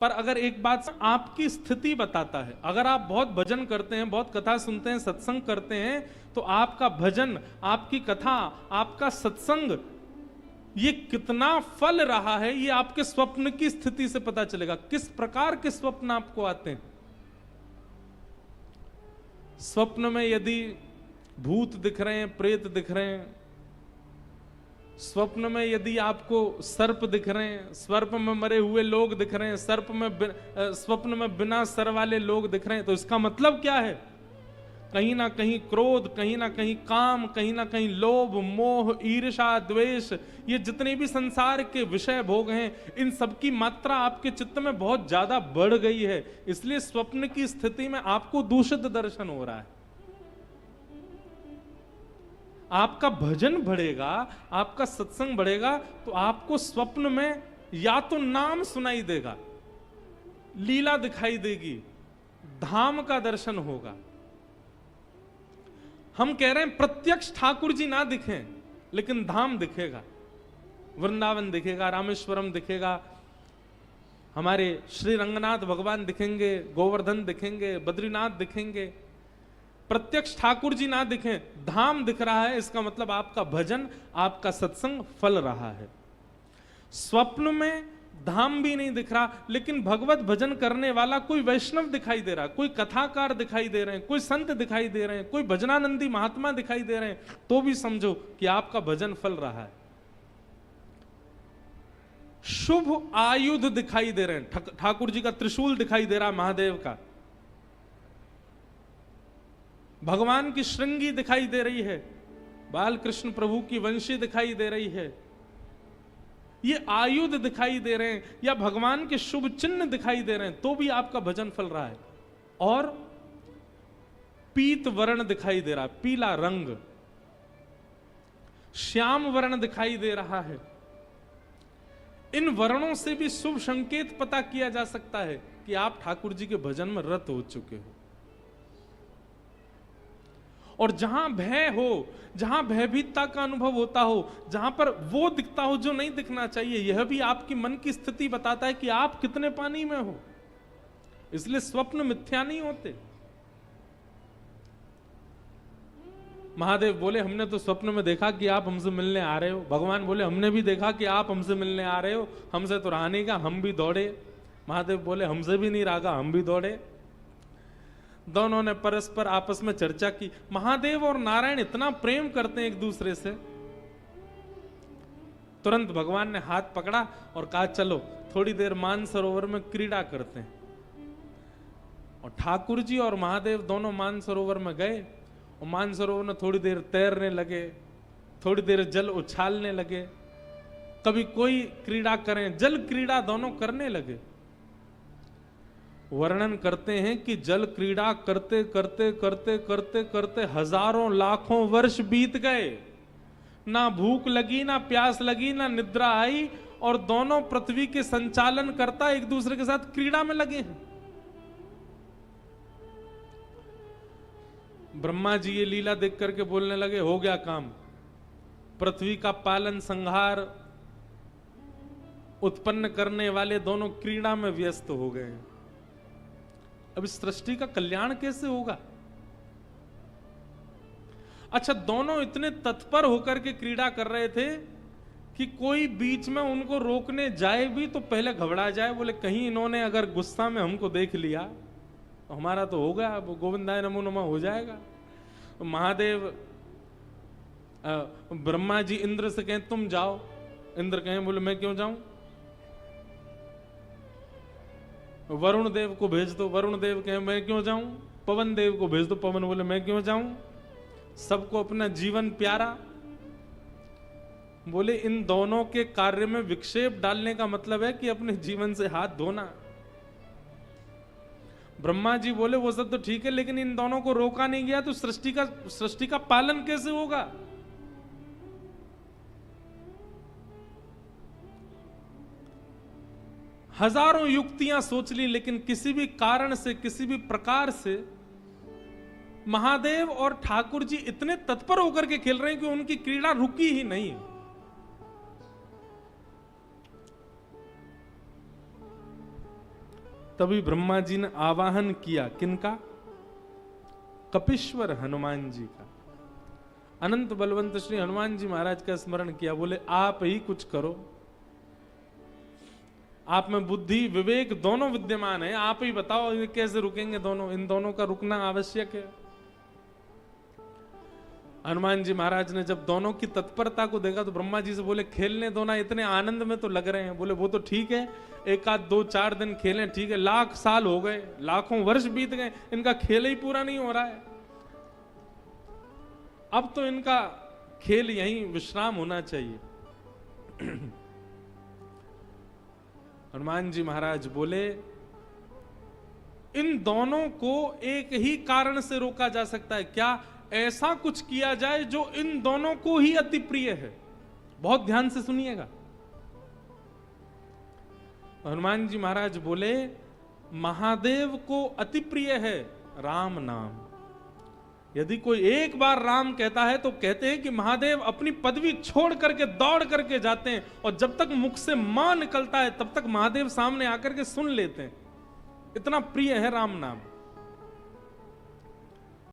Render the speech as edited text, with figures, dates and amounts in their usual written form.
पर अगर एक बात आपकी स्थिति बताता है, अगर आप बहुत भजन करते हैं, बहुत कथा सुनते हैं, सत्संग करते हैं, तो आपका भजन, आपकी कथा, आपका सत्संग ये कितना फल रहा है, ये आपके स्वप्न की स्थिति से पता चलेगा। किस प्रकार के स्वप्न आपको आते हैं। स्वप्न में यदि भूत दिख रहे हैं, प्रेत दिख रहे हैं, स्वप्न में यदि आपको सर्प दिख रहे हैं, सर्प में मरे हुए लोग दिख रहे हैं, स्वप्न में बिना सर वाले लोग दिख रहे हैं, तो इसका मतलब क्या है? कहीं ना कहीं क्रोध, कहीं ना कहीं काम, कहीं ना कहीं लोभ, मोह, ईर्ष्या, द्वेष, ये जितने भी संसार के विषय भोग हैं, इन सब की मात्रा आपके चित्त में बहुत ज्यादा बढ़ गई है। इसलिए स्वप्न की स्थिति में आपको दूषित दर्शन हो रहा है। आपका भजन बढ़ेगा, आपका सत्संग बढ़ेगा, तो आपको स्वप्न में या तो नाम सुनाई देगा, लीला दिखाई देगी, धाम का दर्शन होगा। हम कह रहे हैं प्रत्यक्ष ठाकुर जी ना दिखें, लेकिन धाम दिखेगा, वृंदावन दिखेगा, रामेश्वरम दिखेगा, हमारे श्री रंगनाथ भगवान दिखेंगे, गोवर्धन दिखेंगे, बद्रीनाथ दिखेंगे। प्रत्यक्ष ठाकुर जी ना दिखें, धाम दिख रहा है, इसका मतलब आपका भजन, आपका सत्संग फल रहा है। स्वप्न में धाम भी नहीं दिख रहा, लेकिन भगवत भजन करने वाला कोई वैष्णव दिखाई दे रहा, कोई कथाकार दिखाई दे रहे हैं, कोई संत दिखाई दे रहे हैं, कोई भजनानंदी महात्मा दिखाई दे रहे हैं, तो भी समझो कि आपका भजन फल रहा है। शुभ आयुध दिखाई दे रहे हैं, ठाकुर जी का त्रिशूल दिखाई दे रहा, महादेव का, भगवान की श्रृंगी दिखाई दे रही है, बाल कृष्ण प्रभु की वंशी दिखाई दे रही है, ये आयुध दिखाई दे रहे हैं, या भगवान के शुभ चिन्ह दिखाई दे रहे हैं, तो भी आपका भजन फल रहा है। और पीत वर्ण दिखाई दे रहा है, पीला रंग, श्याम वर्ण दिखाई दे रहा है। इन वर्णों से भी शुभ संकेत पता किया जा सकता है कि आप ठाकुर जी के भजन में रत हो चुके हो। और जहां भय हो, जहां भयभीतता का अनुभव होता हो, जहां पर वो दिखता हो जो नहीं दिखना चाहिए, यह भी आपकी मन की स्थिति बताता है कि आप कितने पानी में हो। इसलिए स्वप्न मिथ्या नहीं होते। महादेव बोले हमने तो स्वप्न में देखा कि आप हमसे मिलने आ रहे हो, भगवान बोले हमने भी देखा कि आप हमसे मिलने आ रहे हो, हमसे तो रहा नहीं का, हम भी दौड़े। महादेव बोले हमसे भी नहीं रहा, हम भी दौड़े। दोनों ने परस्पर आपस में चर्चा की। महादेव और नारायण इतना प्रेम करते हैं एक दूसरे से, तुरंत भगवान ने हाथ पकड़ा और कहा चलो थोड़ी देर मानसरोवर में क्रीड़ा करते हैं। और ठाकुर जी और महादेव दोनों मानसरोवर में गए और मानसरोवर में थोड़ी देर तैरने लगे, थोड़ी देर जल उछालने लगे, कभी कोई क्रीड़ा करें, जल क्रीड़ा दोनों करने लगे। वर्णन करते हैं कि जल क्रीड़ा करते करते करते करते करते हजारों लाखों वर्ष बीत गए, ना भूख लगी, ना प्यास लगी, ना निद्रा आई, और दोनों पृथ्वी के संचालन करता एक दूसरे के साथ क्रीड़ा में लगे हैं। ब्रह्मा जी ये लीला देख करके बोलने लगे हो गया काम, पृथ्वी का पालन संहार उत्पन्न करने वाले दोनों क्रीड़ा में व्यस्त हो गए हैं। अब इस सृष्टि का कल्याण कैसे होगा? अच्छा, दोनों इतने तत्पर होकर के क्रीड़ा कर रहे थे कि कोई बीच में उनको रोकने जाए भी तो पहले घबरा जाए, बोले कहीं इन्होंने अगर गुस्सा में हमको देख लिया तो हमारा तो हो गया, गोविंदाय नमो नमः हो जाएगा। तो महादेव ब्रह्मा जी इंद्र से कहें तुम जाओ, इंद्र कहें बोले मैं क्यों जाऊं, वरुण देव को भेज दो, वरुण देव कहे मैं क्यों जाऊं, पवन देव को भेज दो, पवन बोले मैं क्यों जाऊं। सबको अपना जीवन प्यारा। बोले इन दोनों के कार्य में विक्षेप डालने का मतलब है कि अपने जीवन से हाथ धोना। ब्रह्मा जी बोले वो सब तो ठीक है, लेकिन इन दोनों को रोका नहीं गया तो सृष्टि का पालन कैसे होगा? हजारों युक्तियां सोच ली, लेकिन किसी भी कारण से, किसी भी प्रकार से महादेव और ठाकुर जी इतने तत्पर होकर के खेल रहे हैं कि उनकी क्रीड़ा रुकी ही नहीं। तभी ब्रह्मा जी ने आवाहन किया, किनका? कपीश्वर हनुमान जी का। अनंत बलवंत श्री हनुमान जी महाराज का स्मरण किया, बोले आप ही कुछ करो, आप में बुद्धि विवेक दोनों विद्यमान है, आप ही बताओ ये कैसे रुकेंगे दोनों, इन दोनों का रुकना आवश्यक है। हनुमान जी महाराज ने जब दोनों की तत्परता को देखा तो ब्रह्मा जी से बोले खेलने दो ना, इतने आनंद में तो लग रहे हैं। बोले वो तो ठीक है, एक आध 2-4 दिन खेलें, ठीक है, लाख साल हो गए, लाखों वर्ष बीत गए, इनका खेल ही पूरा नहीं हो रहा है, अब तो इनका खेल यहीं विश्राम होना चाहिए। हनुमान जी महाराज बोले इन दोनों को एक ही कारण से रोका जा सकता है, क्या? ऐसा कुछ किया जाए जो इन दोनों को ही अति प्रिय है। बहुत ध्यान से सुनिएगा। हनुमान जी महाराज बोले महादेव को अति प्रिय है राम नाम। यदि कोई एक बार राम कहता है तो कहते हैं कि महादेव अपनी पदवी छोड़ करके दौड़ करके जाते हैं, और जब तक मुख से मां निकलता है तब तक महादेव सामने आकर के सुन लेते हैं, इतना प्रिय है राम नाम।